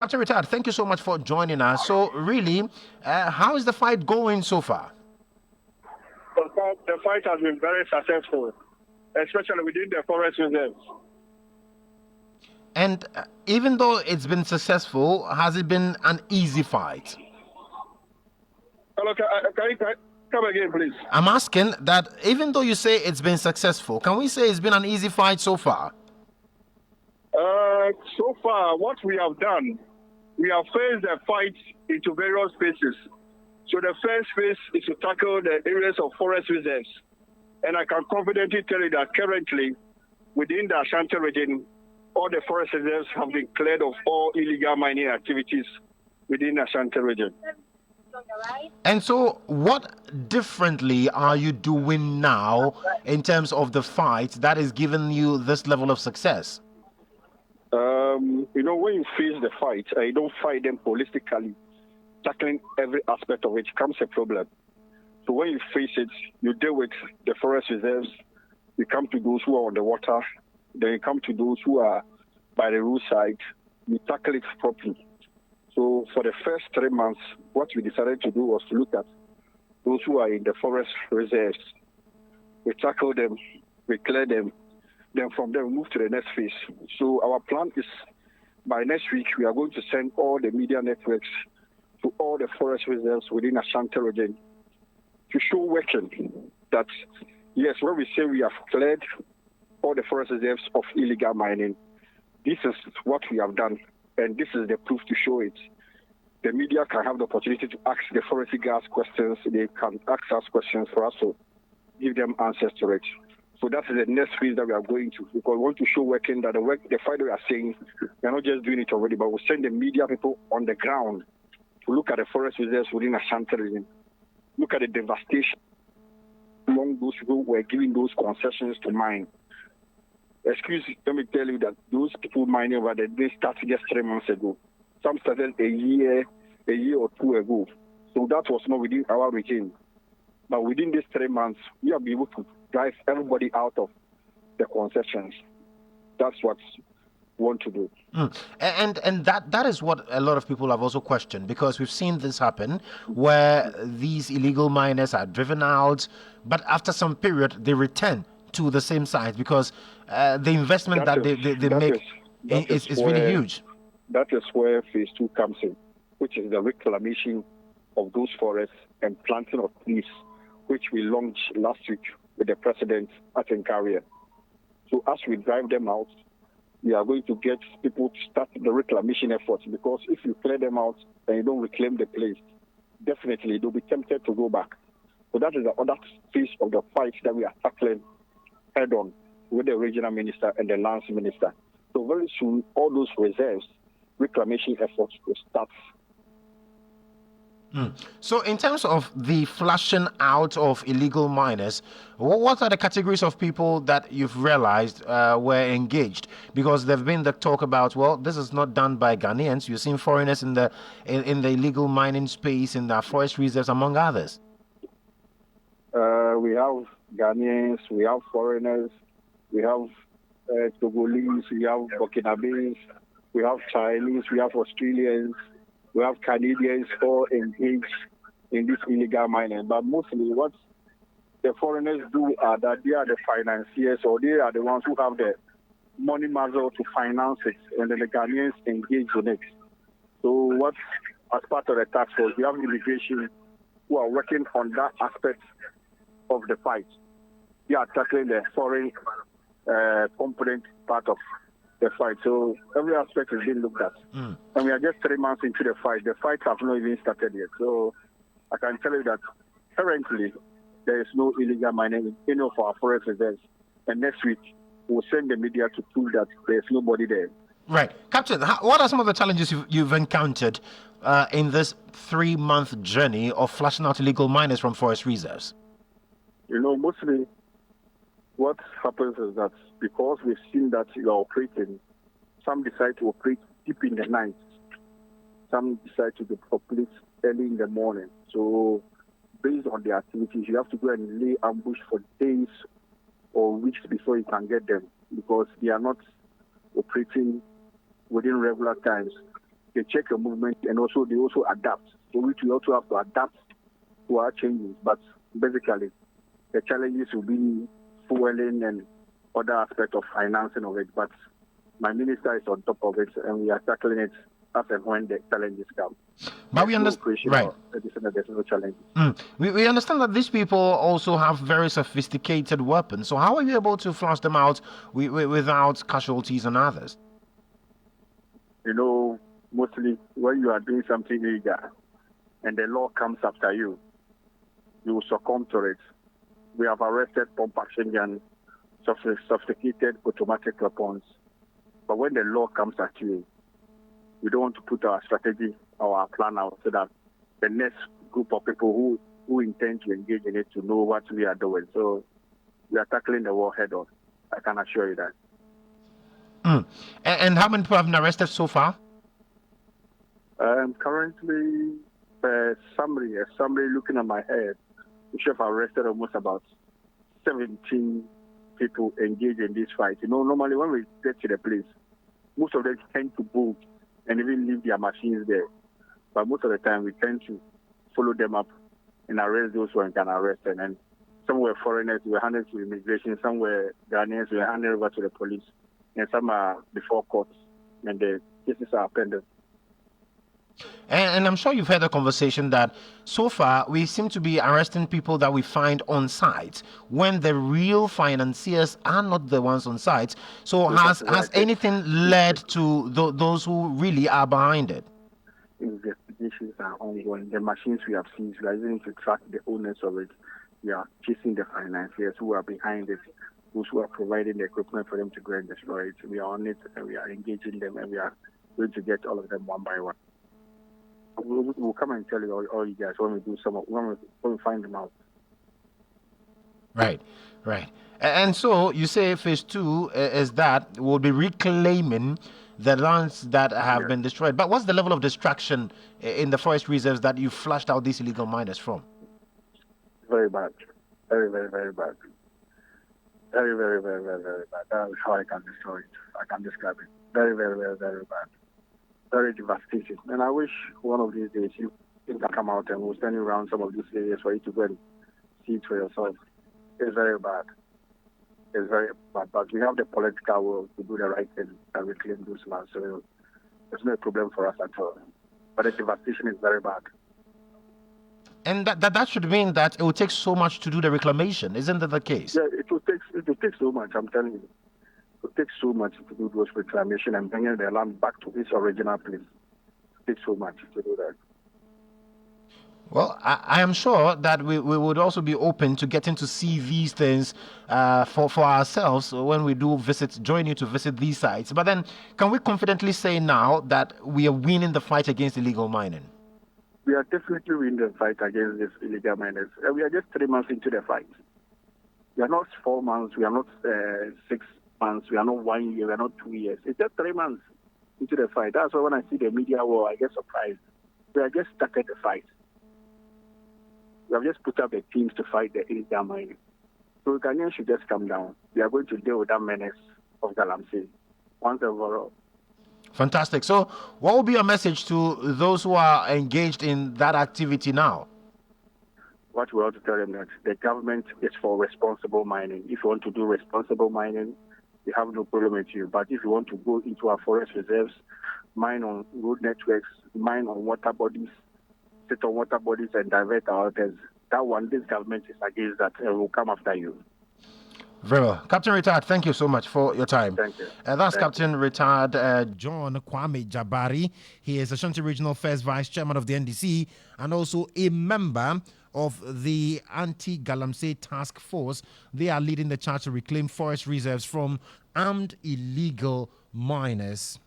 Captain Retired, thank you so much for joining us. So, really, how is the fight going so far? The fight has been very successful, especially within the forest reserves. And even though it's been successful, has it been an easy fight? Hello, can you come again, please? I'm asking that even though you say it's been successful, can we say it's been an easy fight so far? So far, what we have done, we have phased the fight into various phases. So the first phase is to tackle the areas of forest reserves. And I can confidently tell you that currently, within the Ashanti region, all the forest reserves have been cleared of all illegal mining activities within the Ashanti region. And so, what differently are you doing now in terms of the fight that is giving you this level of success? When you face the fight, you don't fight them holistically. Tackling every aspect of it comes a problem. So when you face it, you deal with the forest reserves, you come to those who are on the water, then you come to those who are by the roadside, you tackle it properly. So for the first 3 months, what we decided to do was to look at those who are in the forest reserves. We tackle them, we clear them, then from there we move to the next phase. So our plan is by next week, we are going to send all the media networks to all the forest reserves within Ashanti region to show working that, yes, when we say we have cleared all the forest reserves of illegal mining, this is what we have done, and this is the proof to show it. The media can have the opportunity to ask the forestry guards questions. They can ask us questions for us to give them answers to it. So that is the next phase that we are going to, because we want to show working that the fight we are saying, we are not just doing it already, but we'll send the media people on the ground to look at the forest reserves within Ashanti region, look at the devastation among those people who were giving those concessions to mine. Let me tell you that those people mining over there, they started just 3 months ago. Some started a year or two ago. So that was not within our regime. But within these 3 months, we have been able to drive everybody out of the concessions. That's what we want to do. And that is what a lot of people have also questioned, because we've seen this happen where these illegal miners are driven out, but after some period they return to the same site because the investment that they make is really huge. That is where phase 2 comes in, which is the reclamation of those forests and planting of trees, which we launched last week with the president at Nkaria. So as we drive them out, we are going to get people to start the reclamation efforts, because if you clear them out and you don't reclaim the place, definitely they'll be tempted to go back. So that is the other phase of the fight that we are tackling head on with the regional minister and the lands minister. So very soon, all those reserves, reclamation efforts will start. So, in terms of the flushing out of illegal miners, what are the categories of people that you've realized were engaged? Because there've been the talk about, well, this is not done by Ghanaians. You've seen foreigners in the illegal mining space, in the forest reserves, among others. We have Ghanaians, we have foreigners, we have Togolese, we have Burkinabes, we have Chinese, we have Australians, we have Canadians all engaged in this illegal mining. But mostly what the foreigners do are that they are the financiers, or they are the ones who have the money muscle to finance it, and then the Ghanaians engage in it. So what, as part of the task force, we have immigration who are working on that aspect of the fight. They are tackling the foreign component part of the fight. So every aspect is being looked at. And we are just 3 months into the fight. The fight has not even started yet. So I can tell you that currently there is no illegal mining in any of our forest reserves. And next week we'll send the media to prove that there is nobody there. Right. Captain, what are some of the challenges you've encountered in this 3-month journey of flushing out illegal miners from forest reserves? Mostly what happens is that because we've seen that you are operating, some decide to operate deep in the night. Some decide to operate early in the morning. So based on the activities, you have to go and lay ambush for days or weeks before you can get them, because they are not operating within regular times. they check your movement, and also they also adapt. So we also have to adapt to our changes. But basically, the challenges will be fueling and other aspects of financing of it. But my minister is on top of it, and we are tackling it as and when the challenges come. But we understand, right? There's no challenge. We understand that these people also have very sophisticated weapons. So how are you able to flush them out without casualties on others? You know, mostly when you are doing something illegal and the law comes after you, you will succumb to it. We have arrested pump action guns, sophisticated automatic weapons. But when the law comes at you, we don't want to put our strategy or our plan out so that the next group of people who intend to engage in it to know what we are doing. So we are tackling the war head on. I can assure you that. And how many people have been arrested so far? Currently, summary looking at my head, we should have arrested almost about 17 people engaged in this fight. You know, normally when we get to the place, most of them tend to bolt and even leave their machines there. But most of the time, we tend to follow them up and arrest those who can arrest them. And some were foreigners, we were handed to immigration. Some were Ghanaians, we were handed over to the police. And some are before courts, and the cases are pending. And I'm sure you've heard the conversation that so far we seem to be arresting people that we find on site when the real financiers are not the ones on site. So has anything led to those who really are behind it? Investigations are ongoing. The machines we have seized, we are using to track the owners of it. We are chasing the financiers who are behind it, those who are providing the equipment for them to go and destroy it. We are on it, and we are engaging them, and we are going to get all of them one by one. We'll come and tell you all you guys when we do when we find them out. Right. And so you say phase 2 is that we'll be reclaiming the lands that have been destroyed. But what's the level of destruction in the forest reserves that you flushed out these illegal miners from? Very bad. Very, very, very bad. Very, very, very, very, very bad. That's how I can destroy it. I can describe it. Very, very, very, very bad. Very devastating. And I wish one of these days you can come out and we'll send you around some of these areas for you to go and see it for yourself. It's very bad. It's very bad. But we have the political will to do the right thing and reclaim those lands. So there's no problem for us at all. But the devastation is very bad. And that should mean that it will take so much to do the reclamation. Isn't that the case? Yeah, it will take so much, I'm telling you. It will take so much to do those reclamation and bringing the land back to its original place. It takes so much to do that. Well, I am sure that we would also be open to getting to see these things for ourselves when we do join you to visit these sites. But then, can we confidently say now that we are winning the fight against illegal mining? We are definitely winning the fight against these illegal miners. We are just 3 months into the fight. We are not 4 months. We are not 6 months. We are not 1 year. We are not 2 years. It's just 3 months into the fight. That's why when I see the media war, I get surprised. We are just started the fight. We have just put up the teams to fight the illegal mining. So Ghanaians should just come down. We are going to deal with that menace of Galamsey once and for all. Fantastic. So what will be your message to those who are engaged in that activity now? What we want to tell them that the government is for responsible mining. If you want to do responsible mining, we have no problem with you. But if you want to go into our forest reserves, mine on road networks, mine on water bodies, sit on water bodies and divert our waters, that one, this government is against that and will come after you. Very well. Captain Retired, thank you so much for your time. Thank you. That's Captain Retired John Kwame Jabari. He is Ashanti Regional First Vice Chairman of the NDC and also a member of the Anti-Galamsey Task Force. They are leading the charge to reclaim forest reserves from armed illegal miners.